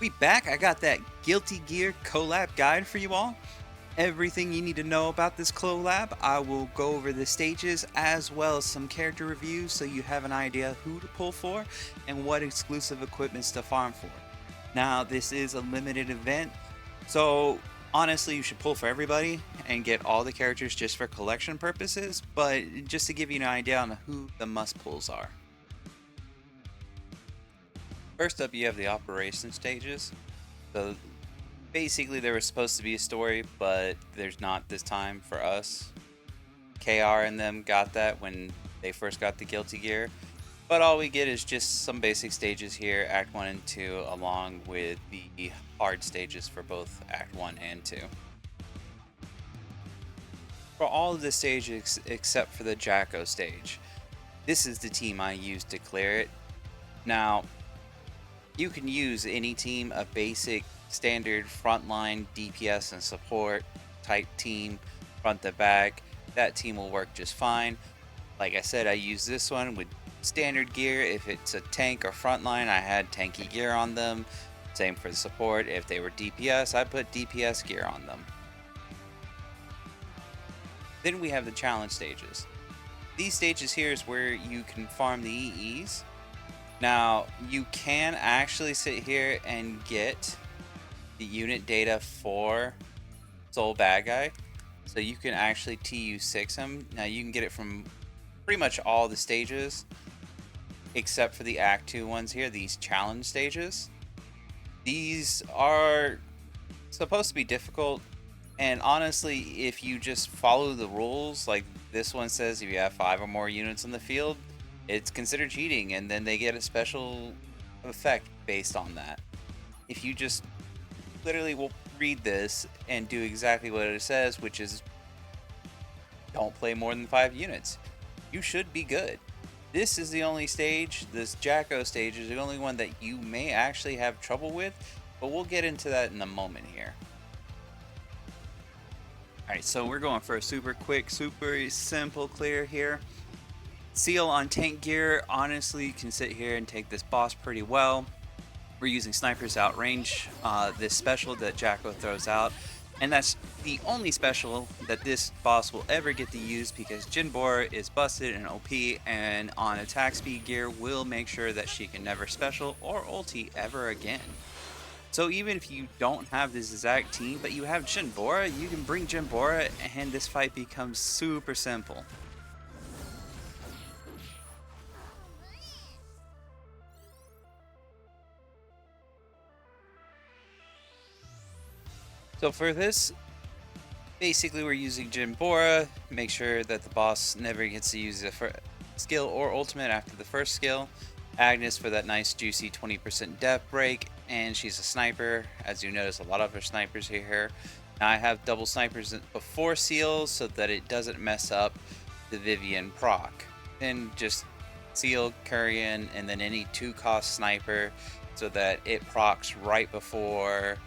We back. I got that Guilty Gear collab guide for you all. Everything you need to know about this collab. I will go over the stages as well as some character reviews so you have an idea who to pull for and what exclusive equipments to farm for. Now, this is a limited event, so honestly, you should pull for everybody and get all the characters just for collection purposes, but just to give you an idea on who the must pulls are. First up, you have the operation stages. So basically there was supposed to be a story, but there's not this time for us. KR and them got that when they first got the Guilty Gear. But all we get is just some basic stages here, Act 1 and 2, along with the hard stages for both Act 1 and 2. For all of the stages except for the Jacko stage, this is the team I used to clear it. Now, you can use any team, a basic standard frontline DPS and support type team, front to back. That team will work just fine. Like I said, I use this one with standard gear. If it's a tank or frontline, I had tanky gear on them. Same for the support. If they were DPS, I put DPS gear on them. Then we have the challenge stages. These stages here is where you can farm the EEs. Now, you can actually sit here and get the unit data for Soul Bad Guy. So you can actually TU6 him. Now, you can get it from pretty much all the stages, except for the Act 2 ones here, these challenge stages. These are supposed to be difficult, and honestly, if you just follow the rules, like this one says if you have 5 or more units on the field, it's considered cheating, and then they get a special effect based on that. If you just literally will read this and do exactly what it says, which is don't play more than 5 units, you should be good. This is the only stage, this Jacko stage is the only one that you may actually have trouble with, but we'll get into that in a moment here. Alright, so we're going for a super quick, super simple clear here. Seal on tank gear, honestly, you can sit here and take this boss pretty well. We're using snipers to outrange this special that Jacko throws out, and that's the only special that this boss will ever get to use because Jinbora is busted and OP, and on attack speed gear will make sure that she can never special or ulti ever again. So even if you don't have this exact team, but you have Jinbora, you can bring Jinbora and this fight becomes super simple. So for this, basically we're using Jinbora, make sure that the boss never gets to use a skill or ultimate after the first skill. Agnes for that nice juicy 20% death break, and she's a sniper. As you notice, a lot of her snipers here. Now I have double snipers before Seal so that it doesn't mess up the Vivian proc. Then just Seal, Kurian, and then any 2-cost sniper so that it procs right before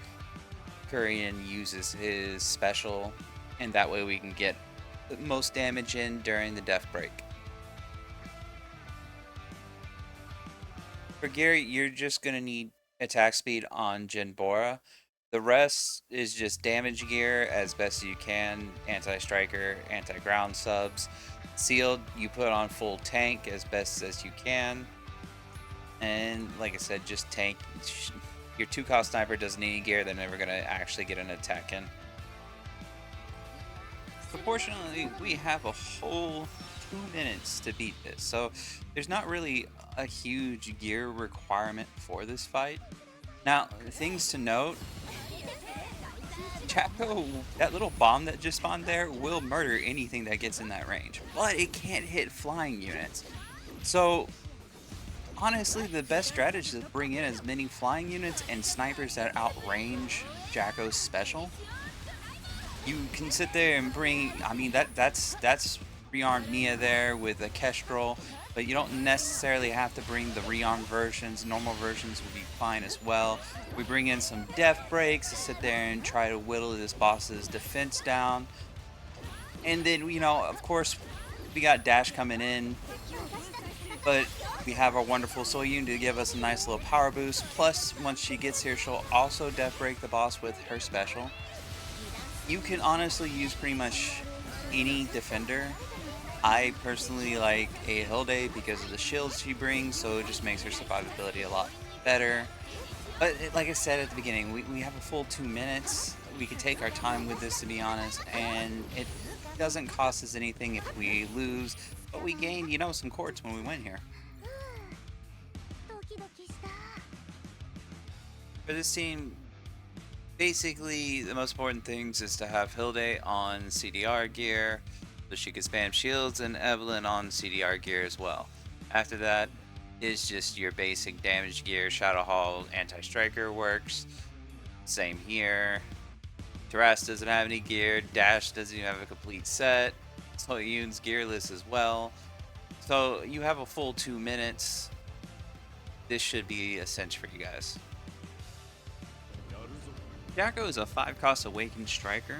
Kurian uses his special, and that way we can get the most damage in during the death break. For gear, you're just going to need attack speed on Jinbora. The rest is just damage gear as best as you can, anti-striker, anti-ground subs. Sealed, you put on full tank as best as you can. And like I said, just tank. Your 2-cost sniper doesn't need any gear, they're never going to actually get an attack in. Fortunately, we have a whole 2 minutes to beat this, so there's not really a huge gear requirement for this fight. Now, things to note, Jacko, that little bomb that just spawned there, will murder anything that gets in that range, but it can't hit flying units. So honestly, the best strategy is to bring in as many flying units and snipers that outrange Jacko's special. You can sit there and bring, I mean, that's rearmed Mia there with a Kestrel, but you don't necessarily have to bring the rearmed versions. Normal versions would be fine as well. We bring in some death breaks to sit there and try to whittle this boss's defense down. And then, you know, of course, we got Dash coming in. But we have our wonderful Soyun to give us a nice little power boost. Plus, once she gets here, she'll also death break the boss with her special. You can honestly use pretty much any defender. I personally like a Hilde because of the shields she brings, so it just makes her survivability a lot better. But like I said at the beginning, we have a full 2 minutes. We can take our time with this, to be honest, and it doesn't cost us anything if we lose, but we gain, you know, some quartz when we win here. For this team, basically the most important things is to have Hilde on CDR gear, so she can spam shields, and Evelyn on CDR gear as well. After that is just your basic damage gear. Shadow Hall anti-striker works. Same here. Taras doesn't have any gear. Dash doesn't even have a complete set. Soyun's gearless as well. So you have a full 2 minutes. This should be a cinch for you guys. Jacko is a 5-cost awakened striker.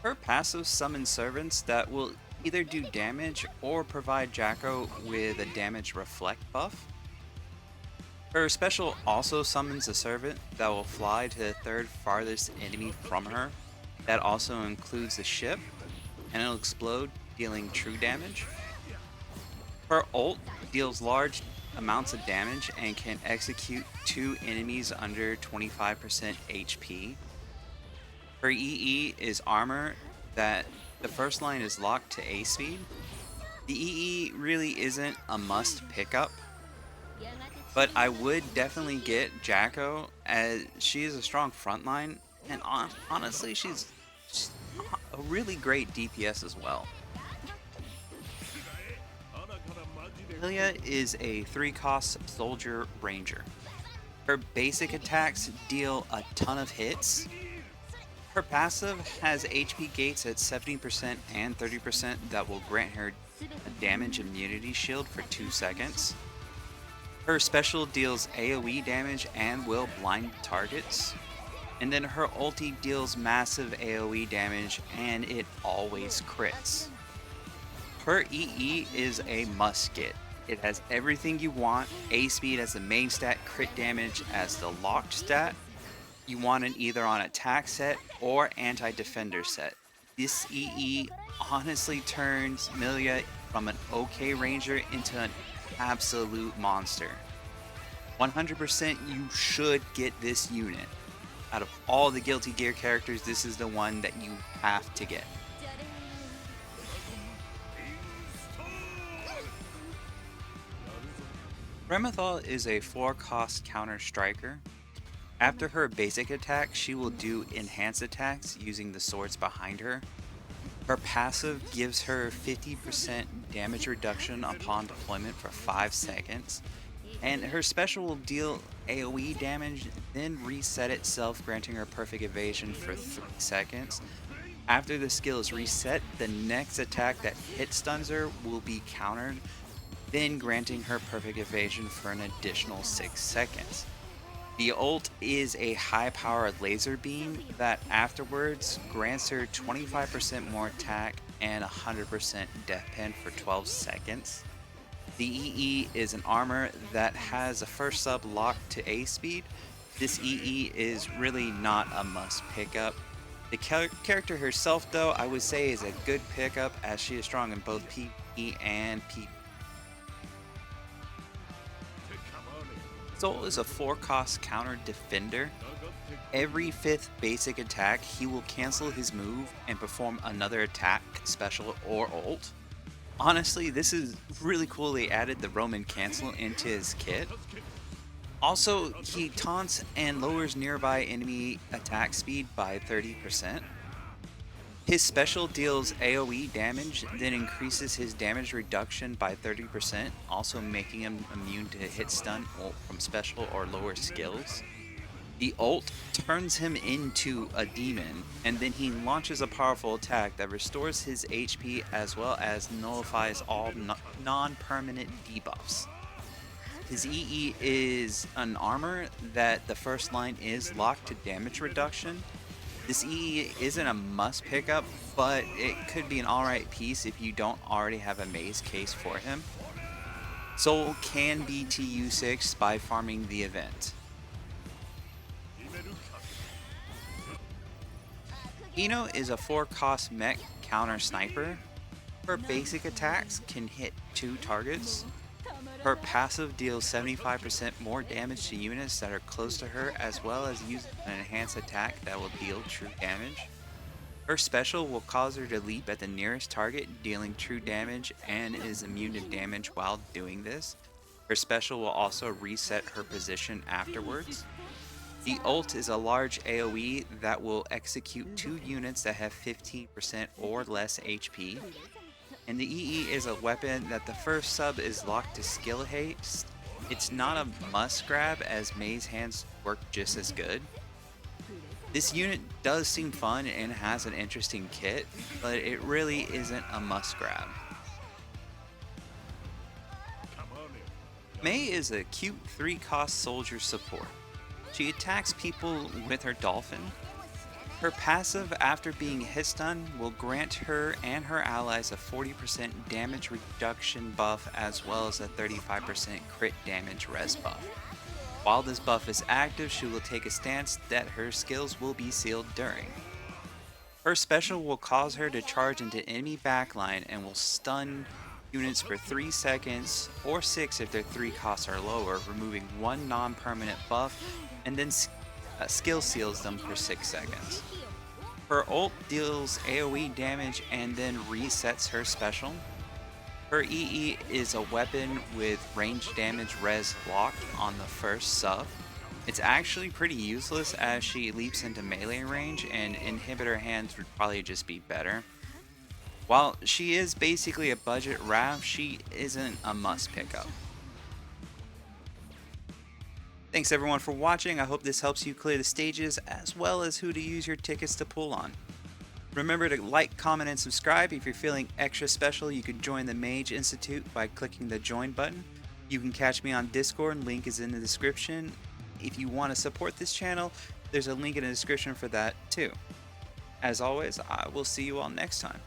Her passive summons servants that will either do damage or provide Jacko with a damage reflect buff. Her special also summons a servant that will fly to the third farthest enemy from her. That also includes the ship, and it'll explode, dealing true damage. Her ult deals large amounts of damage and can execute 2 enemies under 25% HP. Her EE is armor that the first line is locked to A speed. The EE really isn't a must pickup, but I would definitely get Jacko as she is a strong frontline, and honestly she's a really great DPS as well. Lilia is a 3-cost soldier ranger. Her basic attacks deal a ton of hits. Her passive has HP gates at 70% and 30% that will grant her a damage immunity shield for 2 seconds. Her special deals AoE damage and will blind targets. And then her ulti deals massive AoE damage and it always crits. Her EE is a must get. It has everything you want. A speed as the main stat, crit damage as the locked stat. You want it either on attack set or anti-defender set. This EE honestly turns Milia from an okay ranger into an absolute monster. 100% you should get this unit. Out of all the Guilty Gear characters, this is the one that you have to get. Rementhal is a 4-cost counter striker. After her basic attack, she will do enhanced attacks using the swords behind her. Her passive gives her 50% damage reduction upon deployment for 5 seconds. And her special will deal AoE damage, then reset itself, granting her perfect evasion for 3 seconds. After the skill is reset, the next attack that hit stuns her will be countered, then granting her perfect evasion for an additional 6 seconds. The ult is a high-powered laser beam that afterwards grants her 25% more attack and 100% death pen for 12 seconds. The EE is an armor that has a first sub locked to A speed. This EE is really not a must pickup. The character herself, though, I would say is a good pickup as she is strong in both PvE and PvP. Soul is a 4-cost counter defender. Every 5th basic attack, he will cancel his move and perform another attack, special, or ult. Honestly, this is really cool they added the Roman cancel into his kit. Also, he taunts and lowers nearby enemy attack speed by 30%. His special deals AoE damage, then increases his damage reduction by 30%, also making him immune to hit stun, ult from special or lower skills. The ult turns him into a demon, and then he launches a powerful attack that restores his HP as well as nullifies all non-permanent debuffs. His EE is an armor that the first line is locked to damage reduction. This EE isn't a must pickup, but it could be an alright piece if you don't already have a maze case for him. Soul can be TU6 by farming the event. Ino is a 4-cost mech counter sniper. Her basic attacks can hit 2 targets. Her passive deals 75% more damage to units that are close to her, as well as using an enhanced attack that will deal true damage. Her special will cause her to leap at the nearest target, dealing true damage, and is immune to damage while doing this. Her special will also reset her position afterwards. The ult is a large AoE that will execute 2 units that have 15% or less HP. And the EE is a weapon that the first sub is locked to skill haste. It's not a must grab, as Mage's hands work just as good. This unit does seem fun and has an interesting kit, but it really isn't a must grab. Mei is a cute 3-cost soldier support. She attacks people with her dolphin. Her passive, after being hit stun, will grant her and her allies a 40% damage reduction buff, as well as a 35% crit damage res buff. While this buff is active, she will take a stance that her skills will be sealed during. Her special will cause her to charge into enemy backline and will stun units for 3 seconds, or 6 if their 3 costs are lower, removing 1 non-permanent buff, and then skill seals them for 6 seconds. Her ult deals AoE damage and then resets her special. Her EE is a weapon with range damage res locked on the first sub. It's actually pretty useless as she leaps into melee range, and inhibitor hands would probably just be better. While she is basically a budget RAV, she isn't a must pickup. Thanks everyone for watching. I hope this helps you clear the stages, as well as who to use your tickets to pull on. Remember to like, comment, and subscribe. If you're feeling extra special, you can join the Mage Institute by clicking the join button. You can catch me on Discord, link is in the description. If you want to support this channel, there's a link in the description for that too. As always, I will see you all next time.